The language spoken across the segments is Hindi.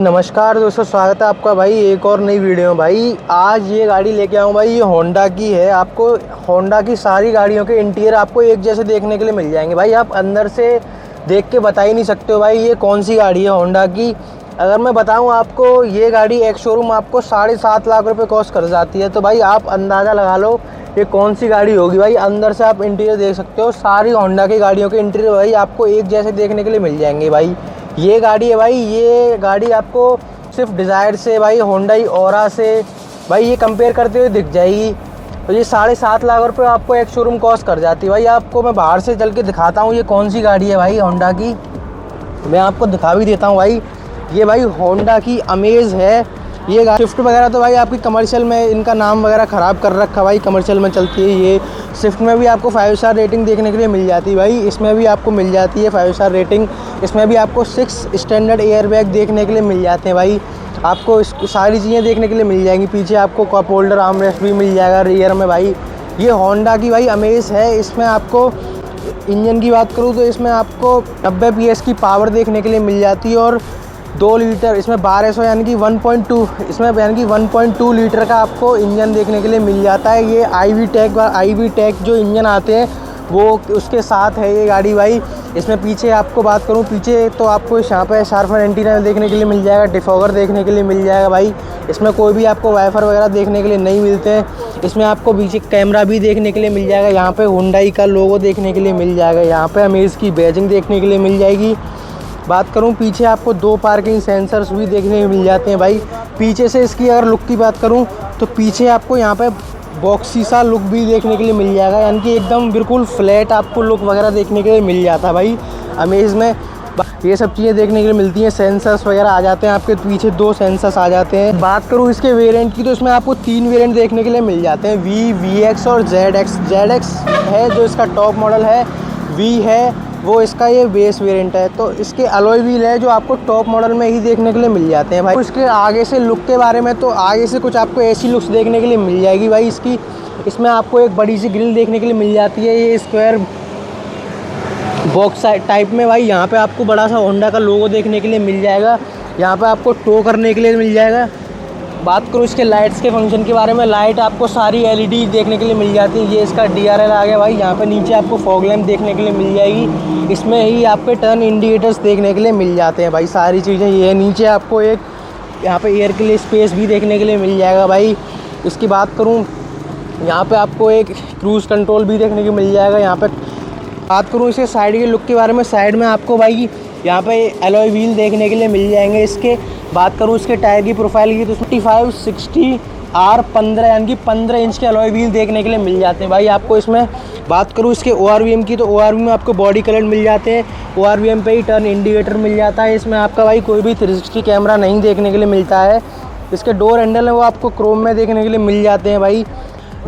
नमस्कार दोस्तों, स्वागत है आपका भाई एक और नई वीडियो में। भाई आज ये गाड़ी लेके आऊँ भाई, ये होंडा की है। आपको होंडा की सारी गाड़ियों के इंटीरियर आपको एक जैसे देखने के लिए मिल जाएंगे भाई। आप अंदर से देख के बता ही नहीं सकते हो भाई ये कौन सी गाड़ी है होंडा की। अगर मैं बताऊं आपको, ये गाड़ी एक शोरूम आपको 7.5 लाख रुपए कॉस्ट कर जाती है। तो भाई आप अंदाज़ा लगा लो ये कौन सी गाड़ी होगी भाई। अंदर से आप इंटीरियर देख सकते हो, सारी होंडा की गाड़ियों के इंटीरियर भाई आपको एक जैसे देखने के लिए मिल जाएंगे भाई। ये गाड़ी है भाई, ये गाड़ी आपको सिर्फ डिज़ायर से भाई, होंडाई ऑरा से भाई ये कंपेयर करते हुए दिख जाएगी। तो ये 7.5 लाख रुपये आपको एक शोरूम कॉस्ट कर जाती है भाई। आपको मैं बाहर से चल के दिखाता हूँ ये कौन सी गाड़ी है भाई होंडा की। मैं आपको दिखा भी देता हूँ भाई। ये भाई होंडा की अमेज़ है। ये स्विफ्ट वगैरह तो भाई आपकी कमर्शियल में इनका नाम वगैरह ख़राब कर रखा भाई, कमर्शियल में चलती है। ये स्विफ्ट में भी आपको 5 स्टार रेटिंग देखने के लिए मिल जाती है भाई। इसमें भी आपको मिल जाती है 5 स्टार रेटिंग। इसमें भी आपको 6 स्टैंडर्ड एयर बैग देखने के लिए मिल जाते हैं भाई। आपको सारी चीज़ें देखने के लिए मिल जाएंगी। पीछे आपको कप होल्डर, आर्मरेस्ट भी मिल जाएगा रियर में भाई। ये होंडा की भाई अमेज़ है। इसमें आपको इंजन की बात करूँ तो इसमें आपको 90 PS की पावर देखने के लिए मिल जाती है और 2 लीटर इसमें 1200 यानी कि 1.2 इसमें यानी कि 1.2 लीटर का आपको इंजन देखने के लिए मिल जाता है। ये आई वी टेक जो इंजन आते हैं वो उसके साथ है ये गाड़ी भाई। इसमें पीछे आपको बात करूं, पीछे तो आपको यहाँ पे शार्पनर एंटीना देखने के लिए मिल जाएगा, डिफॉगर देखने के लिए मिल जाएगा भाई। इसमें कोई भी आपको वाइफर वगैरह देखने के लिए नहीं मिलते हैं। इसमें आपको पीछे कैमरा भी देखने के लिए मिल जाएगा। यहाँ पे हुंडई का लोगो देखने के लिए मिल जाएगा। यहाँ पे अमेज़ की बैजिंग देखने के लिए मिल जाएगी। बात करूं पीछे आपको 2 पार्किंग सेंसर्स भी देखने को मिल जाते हैं भाई। पीछे से इसकी अगर लुक की बात करूं तो पीछे आपको यहाँ पे बॉक्सी सा लुक भी देखने के लिए मिल जाएगा, यानी कि एकदम बिल्कुल फ्लैट आपको लुक वगैरह देखने के लिए मिल जाता है भाई अमेज़ में। ये सब चीज़ें देखने के लिए मिलती हैं। सेंसर्स वगैरह आ जाते हैं आपके पीछे, 2 सेंसर्स आ जाते हैं। बात करूँ इसके वेरिएंट की तो इसमें आपको 3 वेरिएंट देखने के लिए मिल जाते हैं, VX और ZX है जो इसका टॉप मॉडल है। V है वो इसका ये बेस वेरिएंट है। तो इसके अलॉय व्हील है जो आपको टॉप मॉडल में ही देखने के लिए मिल जाते हैं भाई। इसके आगे से लुक के बारे में तो आगे से कुछ आपको ऐसी लुक्स देखने के लिए मिल जाएगी भाई इसकी। इसमें आपको एक बड़ी सी ग्रिल देखने के लिए मिल जाती है, ये स्क्वायर बॉक्स टाइप में भाई। यहाँ पे आपको बड़ा सा होंडा का लोगो देखने के लिए मिल जाएगा। यहाँ पे आपको टो करने के लिए मिल जाएगा। बात करूँ इसके लाइट्स के फंक्शन के बारे में, लाइट आपको सारी LED देखने के लिए मिल जाती है। ये इसका DRL आ गया भाई। यहाँ पे नीचे आपको फॉग लैंप देखने के लिए मिल जाएगी। इसमें ही आपके टर्न इंडिकेटर्स देखने के लिए मिल जाते हैं भाई। सारी चीज़ें ये है। नीचे आपको एक यहाँ पे एयर के लिए स्पेस भी देखने के लिए मिल जाएगा भाई। इसकी बात करूँ यहाँ पे आपको एक क्रूज़ कंट्रोल भी देखने को मिल जाएगा। यहाँ पे बात करूँ इसके साइड के लुक के बारे में, साइड में आपको भाई यहाँ पे अलॉय व्हील देखने के लिए मिल जाएंगे इसके। बात करूँ इसके टायर की प्रोफाइल की तो 55 60 R15 यानी कि 15 इंच के अलॉय व्हील देखने के लिए मिल जाते हैं भाई आपको इसमें। बात करूँ इसके ORVM की तो ORVM में आपको बॉडी कलर मिल जाते हैं। ORVM पे ही टर्न इंडिकेटर मिल जाता है। इसमें आपका भाई कोई भी 360 कैमरा नहीं देखने के लिए मिलता है। इसके डोर हैंडल है वो आपको क्रोम में देखने के लिए मिल जाते हैं भाई।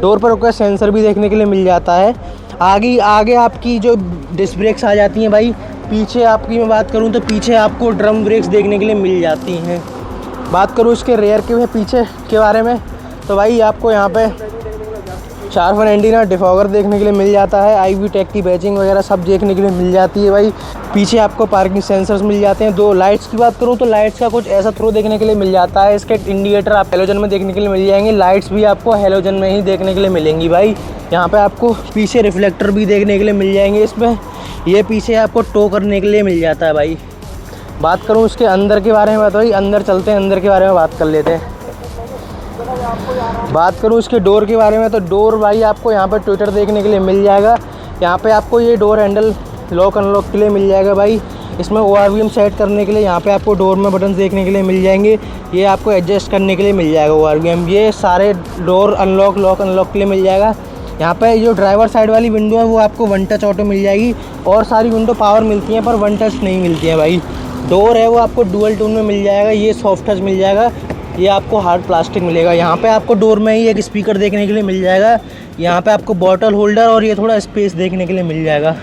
डोर पर कोई सेंसर भी देखने के लिए मिल जाता है। आगे आपकी जो डिस्क ब्रेक्स आ जाती हैं भाई। पीछे आपकी मैं बात करूं तो पीछे आपको ड्रम ब्रेक्स देखने के लिए मिल जाती हैं। बात करूं इसके रेयर के पीछे के बारे में तो भाई आपको यहाँ पे शार्पनर एंटीना, डिफॉगर देखने के लिए मिल जाता है। आई वी टेक की बैजिंग वगैरह सब देखने के लिए मिल जाती है भाई। पीछे आपको पार्किंग सेंसर्स मिल जाते हैं। 2 लाइट्स की बात करूं तो लाइट्स का कुछ ऐसा थ्रो देखने के लिए मिल जाता है। इसके इंडिकेटर आप हेलोजन में देखने के लिए मिल जाएंगे। लाइट्स भी आपको हेलोजन में ही देखने के लिए मिलेंगी भाई। यहाँ पे आपको पीछे रिफ्लेक्टर भी देखने के लिए मिल जाएंगे इसमें। ये पीछे आपको टो करने के लिए मिल जाता है भाई। बात करूँ इसके अंदर के बारे में तो भाई अंदर चलते हैं, अंदर के बारे में बात कर लेते हैं। बात करूँ इसके डोर के बारे में तो डोर भाई आपको यहाँ पे ट्विटर देखने के लिए मिल जाएगा। यहाँ पे आपको ये डोर हैंडल लॉक अनलॉक के लिए मिल जाएगा भाई। इसमें ORVM सेट करने के लिए यहाँ पे आपको डोर में बटन देखने के लिए मिल जाएंगे। ये आपको एडजस्ट करने के लिए मिल जाएगा ORVM। ये सारे डोर अनलॉक, लॉक अनलॉक के लिए मिल जाएगा। यहाँ पे जो ड्राइवर साइड वाली विंडो है वो आपको 1 टच ऑटो मिल जाएगी और सारी विंडो पावर मिलती हैं पर 1 टच नहीं मिलती है भाई। डोर है वो आपको डुअल टोन में मिल जाएगा। ये सॉफ्ट टच मिल जाएगा, ये आपको हार्ड प्लास्टिक मिलेगा। यहाँ पे आपको डोर में ही एक स्पीकर देखने के लिए मिल जाएगा। यहाँ पे आपको बॉटल होल्डर और ये थोड़ा स्पेस देखने के लिए मिल जाएगा।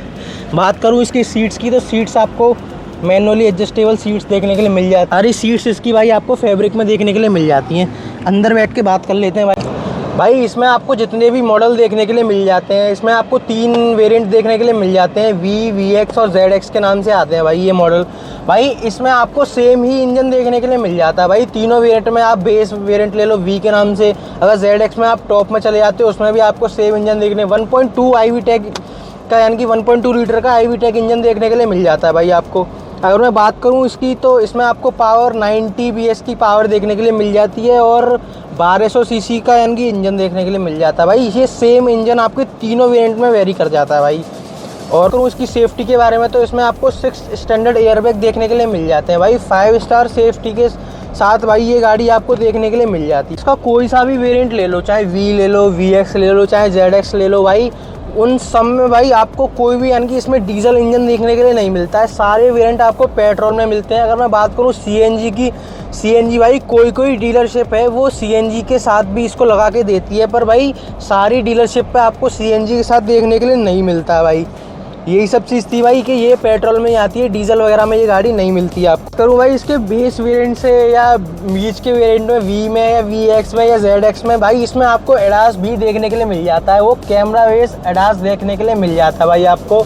बात करूँ इसकी सीट्स की तो सीट्स आपको मैनुअली एडजस्टेबल सीट्स देखने के लिए मिल जाती है। सारी सीट्स इसकी भाई आपको फैब्रिक में देखने के लिए मिल जाती हैं। अंदर बैठ के बात कर लेते हैं भाई। भाई इसमें आपको जितने भी मॉडल देखने के लिए मिल जाते हैं, इसमें आपको 3 वेरिएंट देखने के लिए मिल जाते हैं, VX और ZX के नाम से आते हैं भाई ये मॉडल। भाई इसमें आपको सेम ही इंजन देखने के लिए मिल जाता है भाई तीनों वेरिएंट में। आप बेस वेरिएंट ले लो V के नाम से, अगर ZX में आप टॉप में चले जाते हो उसमें भी आपको सेम इंजन देखने 1.2 IVTEC का, यानी कि 1.2 लीटर का IVTEC इंजन देखने के लिए मिल जाता है भाई आपको। अगर मैं बात करूं इसकी तो इसमें आपको पावर 90 PS की पावर देखने के लिए मिल जाती है और 1200 सीसी का यानी कि इंजन देखने के लिए मिल जाता है भाई। ये सेम इंजन आपके तीनों वेरिएंट में वेरी कर जाता है भाई। और तो इसकी सेफ्टी के बारे में तो इसमें आपको 6 स्टैंडर्ड एयरबैग देखने के लिए मिल जाते हैं भाई। 5 स्टार सेफ्टी के साथ भाई ये गाड़ी आपको देखने के लिए मिल जाती है। इसका कोई सा भी वेरिएंट ले लो, चाहे V ले लो, VX ले लो, चाहे ZX ले लो भाई, उन सब में भाई आपको कोई भी यानी कि इसमें डीजल इंजन देखने के लिए नहीं मिलता है। सारे वेरिएंट आपको पेट्रोल में मिलते हैं। अगर मैं बात करूँ CNG की, CNG भाई कोई डीलरशिप है वो CNG के साथ भी इसको लगा के देती है, पर भाई सारी डीलरशिप पे आपको CNG के साथ देखने के लिए नहीं मिलता है भाई। यही सब चीज़ थी भाई कि ये पेट्रोल में ही आती है, डीजल वगैरह में ये गाड़ी नहीं मिलती है आपको। करूँ भाई इसके बेस वेरिएंट से या बीच के वेरिएंट में V में या VX में या ZX में, भाई इसमें आपको एडास भी देखने के लिए मिल जाता है। वो कैमरा बेस एडास देखने के लिए मिल जाता है भाई आपको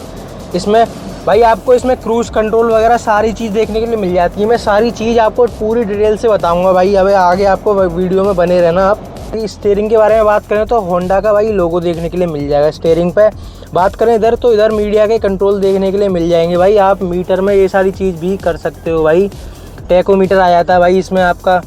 इसमें। भाई आपको इसमें क्रूज़ कंट्रोल वगैरह सारी चीज़ देखने के लिए मिल जाती है। मैं सारी चीज़ आपको पूरी डिटेल से बताऊँगा भाई, अब आगे आपको वीडियो में बने रहना आप। स्टीयरिंग के बारे में बात करें तो होंडा का भाई लोगो देखने के लिए मिल जाएगा स्टीयरिंग पे। बात करें इधर तो इधर मीडिया के कंट्रोल देखने के लिए मिल जाएंगे भाई। आप मीटर में ये सारी चीज़ भी कर सकते हो भाई। टैकोमीटर आ जाता है भाई, इसमें आपका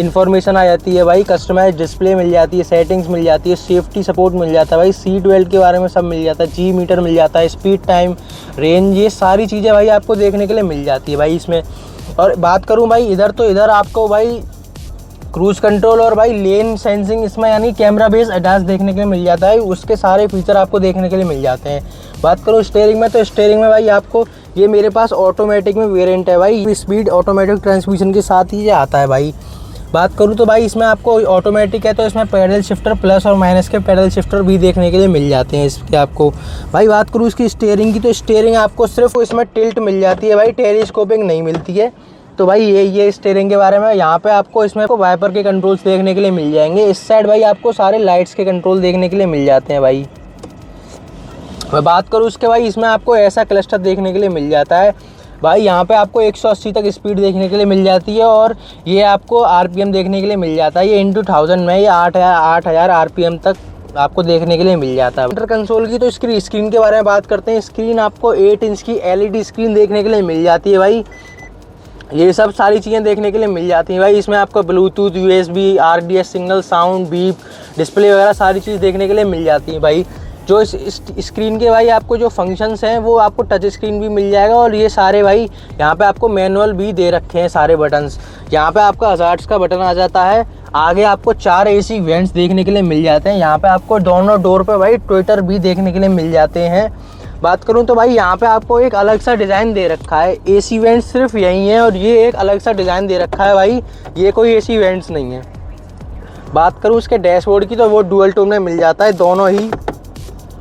इन्फॉर्मेशन आ जाती है भाई, कस्टमाइज डिस्प्ले मिल जाती है, सेटिंग्स मिल जाती है, सेफ्टी सपोर्ट मिल जाता है भाई, सीट बेल्ट के बारे में सब मिल जाता है, G मीटर मिल जाता है, स्पीड टाइम रेंज, ये सारी चीज़ें भाई आपको देखने के लिए मिल जाती है भाई इसमें। और बात करूँ भाई इधर तो इधर आपको भाई क्रूज़ कंट्रोल और भाई लेन सेंसिंग इसमें यानी कैमरा बेस एडास देखने के लिए मिल जाता है। उसके सारे फीचर आपको देखने के लिए मिल जाते हैं। बात करूँ स्टीयरिंग में तो स्टीयरिंग में भाई आपको ये मेरे पास ऑटोमेटिक में वेरिएंट है भाई, स्पीड ऑटोमेटिक ट्रांसमिशन के साथ ही ये आता है भाई। बात करूँ तो भाई इसमें आपको ऑटोमेटिक है तो इसमें पैडल शिफ्टर प्लस और माइनस के पैडल शिफ्टर भी देखने के लिए मिल जाते हैं इसके आपको भाई। बात करूँ इसकी स्टीयरिंग की तो स्टीयरिंग आपको सिर्फ इसमें टिल्ट मिल जाती है भाई, टेलीस्कोपिंग नहीं मिलती है। तो भाई ये स्टीयरिंग के बारे में। यहाँ पे आपको इसमें वाइपर के कंट्रोल्स देखने के लिए मिल जाएंगे। इस साइड भाई आपको सारे लाइट्स के कंट्रोल देखने के लिए मिल जाते हैं भाई। मैं बात करूँ उसके भाई इसमें आपको ऐसा क्लस्टर देखने के लिए मिल जाता है भाई। यहाँ पे आपको 180 तक स्पीड देखने के लिए मिल जाती है और ये आपको RPM देखने के लिए मिल जाता है। ये इंटू 1000 में ये 8000 RPM तक आपको देखने के लिए मिल जाता है। सेंटर कंसोल की तो इसकी स्क्रीन के बारे में बात करते हैं। स्क्रीन आपको 8 इंच की LED स्क्रीन देखने के लिए मिल जाती है भाई। ये सब सारी चीज़ें देखने के लिए मिल जाती हैं भाई। इसमें आपको Bluetooth, USB, RDS signal, sound, beep, display वगैरह सारी चीज़ देखने के लिए मिल जाती है भाई। जो इस स्क्रीन के भाई आपको जो फंक्शंस हैं वो आपको टच स्क्रीन भी मिल जाएगा और ये सारे भाई यहाँ पे आपको मैनुअल भी दे रखे हैं सारे बटन्स। यहाँ पे आपका हज़ार्ड्स का बटन आ जाता है। आगे आपको 4 AC वेंट्स देखने के लिए मिल जाते हैं। यहाँ पे आपको दोनों डोर पे भाई ट्विटर भी देखने के लिए मिल जाते हैं। बात करूं तो भाई यहाँ पे आपको एक अलग सा डिज़ाइन दे रखा है। AC वेंट्स सिर्फ यही है और ये एक अलग सा डिज़ाइन दे रखा है भाई, ये कोई AC वेंट्स नहीं है। बात करूं उसके डैशबोर्ड की तो वो डुअल टोन में मिल जाता है, दोनों ही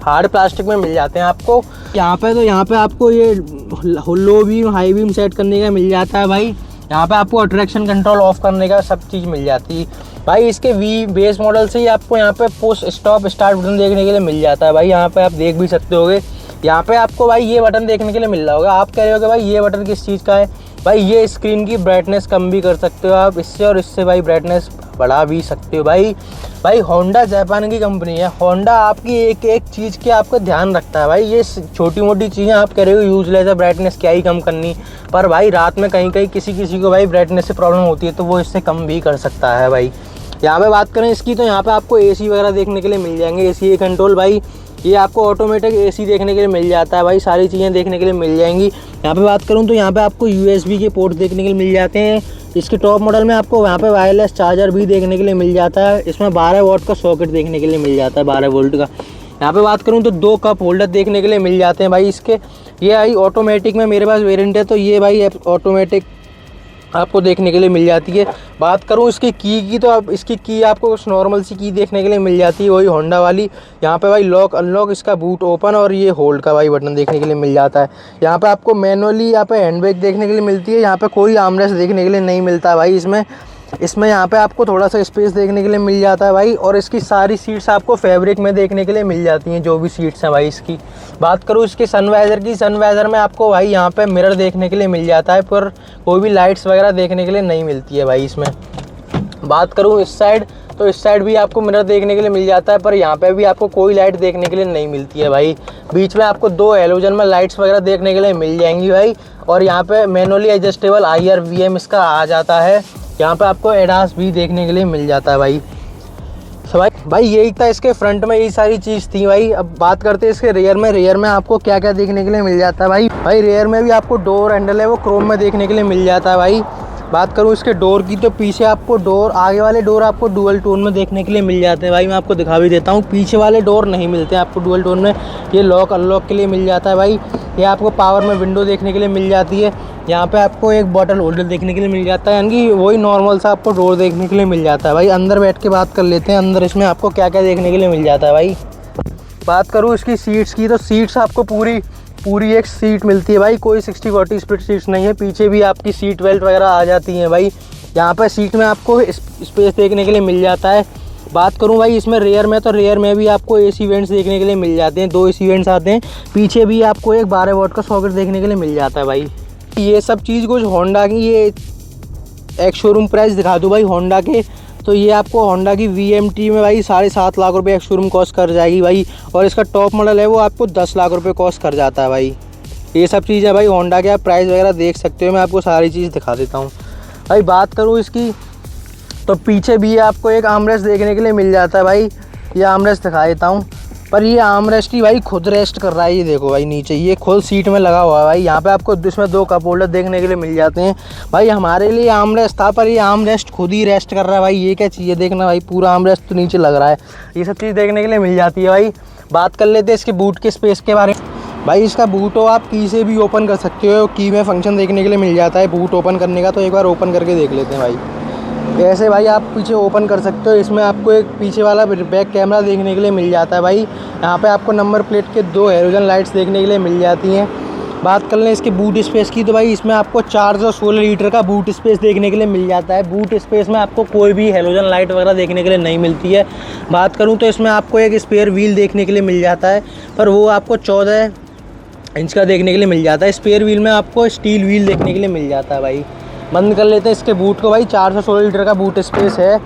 हार्ड प्लास्टिक में मिल जाते हैं आपको। यहाँ पे आपको ये low beam high beam set करने का मिल जाता है भाई। यहाँ पे आपको अट्रैक्शन कंट्रोल ऑफ करने का सब चीज़ मिल जाती है भाई। इसके V बेस मॉडल से ही आपको यहाँ पे पुश स्टॉप स्टार्ट बटन देखने के लिए मिल जाता है भाई। यहाँ पे आप देख भी सकते होगे, यहाँ पे आपको भाई ये बटन देखने के लिए मिल रहा होगा। आप कह रहे होगे भाई ये बटन किस चीज़ का है? भाई ये स्क्रीन की ब्राइटनेस कम भी कर सकते हो आप इससे, और इससे भाई ब्राइटनेस बढ़ा भी सकते हो भाई होंडा जापान की कंपनी है। होंडा आपकी एक एक चीज़ के आपका ध्यान रखता है भाई। ये छोटी मोटी चीज़ें आप कह रहे हो यूजलेस है, ब्राइटनेस क्या ही कम करनी, पर भाई रात में कहीं किसी को भाई ब्राइटनेस से प्रॉब्लम होती है तो वो इससे कम भी कर सकता है भाई। यहाँ पे बात करें इसकी तो यहाँ पे आपको AC वगैरह देखने के लिए मिल जाएंगे। AC कंट्रोल भाई ये आपको ऑटोमेटिक AC देखने के लिए मिल जाता है भाई। सारी चीज़ें देखने के लिए मिल जाएंगी। यहाँ पे बात करूँ तो यहाँ पे आपको USB के पोर्ट देखने के लिए मिल जाते हैं। इसके टॉप मॉडल में आपको यहाँ पे वायरलेस चार्जर भी देखने के लिए मिल जाता है। इसमें 12 वॉट का सॉकेट देखने के लिए मिल जाता है, 12 वोल्ट का। यहाँ पे बात करूँ तो 2 कप होल्डर देखने के लिए मिल जाते हैं भाई इसके। ये भाई ऑटोमेटिक में मेरे पास वेरिएंट है तो ये भाई ऑटोमेटिक आपको देखने के लिए मिल जाती है। बात करूँ इसकी की तो आप इसकी की आपको कुछ नॉर्मल सी की देखने के लिए मिल जाती है, वही होंडा वाली। यहाँ पे भाई लॉक अनलॉक, इसका बूट ओपन और ये होल्ड का भाई बटन देखने के लिए मिल जाता है। यहाँ पे आपको मैनुअली यहाँ पे हैंड ब्रेक देखने के लिए मिलती है। यहाँ पे कोई आर्मरेस्ट देखने के लिए नहीं मिलता भाई इसमें। इसमें यहाँ पे आपको थोड़ा सा स्पेस देखने के लिए मिल जाता है भाई। और इसकी सारी सीट्स आपको फैब्रिक में देखने के लिए मिल जाती हैं, जो भी सीट्स हैं भाई। इसकी बात करूँ इसके सनवाइज़र की, सनवाइज़र में आपको भाई यहाँ पे मिरर देखने के लिए मिल जाता है, पर कोई भी लाइट्स वगैरह देखने के लिए नहीं मिलती है भाई इसमें। बात करूँ इस साइड, तो इस साइड भी आपको मिरर देखने के लिए मिल जाता है, पर यहाँ पे भी आपको कोई लाइट देखने के लिए नहीं मिलती है भाई। बीच में आपको 2 हैलोजन में लाइट्स वगैरह देखने के लिए मिल जाएंगी भाई। और यहाँ पे मैनुअली एडजस्टेबल IR/VM इसका आ जाता है। यहाँ पे आपको एडास भी देखने के लिए मिल जाता है भाई। तो भाई यही था इसके फ्रंट में, यही सारी चीज़ थी भाई। अब बात करते हैं इसके रियर में। रियर में आपको क्या क्या देखने के लिए मिल जाता है भाई रियर में भी आपको डोर हैंडल है वो क्रोम में देखने के लिए मिल जाता है भाई। बात करूँ इसके डोर की, तो पीछे आपको डोर, आगे वाले डोर आपको डुअल टोन में देखने के लिए मिल जाते हैं भाई। मैं आपको दिखा भी देता हूँ, पीछे वाले डोर नहीं मिलते हैं आपको डुअल टोन में। ये लॉक अनलॉक के लिए मिल जाता है भाई। ये आपको पावर में विंडो देखने के लिए मिल जाती है। यहाँ पे आपको एक बॉटल होल्डर देखने के लिए मिल जाता है, यानी कि वही नॉर्मल सा आपको डोर देखने के लिए मिल जाता है भाई। अंदर बैठ के बात कर लेते हैं, अंदर इसमें आपको क्या क्या देखने के लिए मिल जाता है भाई। बात करूँ इसकी सीट्स की, तो सीट्स आपको पूरी एक सीट मिलती है भाई। कोई 60-40 स्प्लिट सीट्स नहीं है। पीछे भी आपकी सीट बेल्ट वगैरह आ जाती हैं भाई। यहाँ पर सीट में आपको स्पेस देखने के लिए मिल जाता है। बात करूँ भाई इसमें रेयर में, तो रेयर में भी आपको AC वेंट्स देखने के लिए मिल जाते हैं। 2 AC वेंट्स आते हैं। पीछे भी आपको एक 12 वॉट का सॉकेट देखने के लिए मिल जाता है भाई। ये सब चीज़ कुछ होंडा की, ये एक शोरूम प्राइस दिखा दूँ भाई होंडा के, तो ये आपको होंडा की VMT में भाई 7.5 लाख रुपये एक शोरूम कॉस्ट कर जाएगी भाई। और इसका टॉप मॉडल है वो आपको 10 लाख रुपये कॉस्ट कर जाता है भाई। ये सब चीज़ है भाई होंडा के, आप प्राइस वगैरह देख सकते हो। मैं आपको सारी चीज़ दिखा देता हूँ भाई। बात करूँ इसकी, तो पीछे भी आपको एक आर्मरेस्ट देखने के लिए मिल जाता है भाई। ये आर्मरेस्ट दिखा देता हूँ, पर ये आर्मरेस्ट ही भाई खुद रेस्ट कर रहा है। ये देखो भाई नीचे ये खुद सीट में लगा हुआ है भाई। यहाँ पे आपको इसमें 2 कप होल्डर देखने के लिए मिल जाते हैं भाई। हमारे लिए आर्मरेस्ट था, पर ये आर्मरेस्ट खुद ही रेस्ट कर रहा है भाई। ये क्या चाहिए देखना भाई, पूरा आर्मरेस्ट तो नीचे लग रहा है। ये सब चीज़ देखने के लिए मिल जाती है भाई। बात कर लेते हैं इसके बूट के स्पेस के बारे में भाई। इसका बूट हो आप की से भी ओपन कर सकते हो, की में फंक्शन देखने के लिए मिल जाता है बूट ओपन करने का। तो एक बार ओपन करके देख लेते हैं भाई। कैसे भाई आप पीछे ओपन कर सकते हो। इसमें आपको एक पीछे वाला बैक कैमरा देखने के लिए मिल जाता है भाई। यहाँ पे आपको नंबर प्लेट के 2 हैलोजन लाइट्स देखने के लिए मिल जाती हैं। बात कर लें इसके बूट स्पेस की, तो भाई इसमें आपको 416 लीटर का बूट स्पेस देखने के लिए मिल जाता है। बूट स्पेस में आपको कोई भी हैलोजन लाइट वगैरह देखने के लिए नहीं मिलती है। बात करूँ तो इसमें आपको एक स्पेयर व्हील देखने के लिए मिल जाता है, पर वो आपको 14 इंच का देखने के लिए मिल जाता है। स्पेयर व्हील में आपको स्टील व्हील देखने के लिए मिल जाता है भाई। बंद कर लेते हैं इसके बूट को भाई। 416 लीटर का बूट स्पेस है।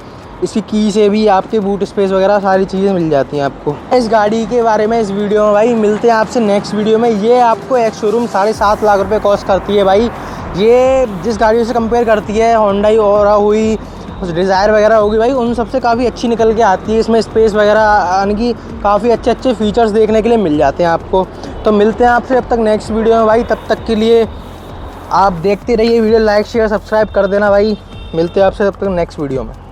इसकी की से भी आपके बूट स्पेस वगैरह सारी चीज़ें मिल जाती हैं आपको। इस गाड़ी के बारे में इस वीडियो में भाई मिलते हैं आपसे नेक्स्ट वीडियो में। ये आपको एक शोरूम 7.5 लाख रुपये कॉस्ट करती है भाई। ये जिस गाड़ियों से कंपेयर करती है, होंडा ओरा हुई, डिज़ायर वगैरह होगी भाई, उन सबसे काफ़ी अच्छी निकल के आती है। इसमें स्पेस वगैरह यानी कि काफ़ी अच्छे फीचर्स देखने के लिए मिल जाते हैं आपको। तो मिलते हैं आपसे अब तक नेक्स्ट वीडियो में भाई। तब तक के लिए आप देखते रहिए वीडियो, लाइक शेयर सब्सक्राइब कर देना भाई। मिलते हैं आपसे तब तक नेक्स्ट वीडियो में।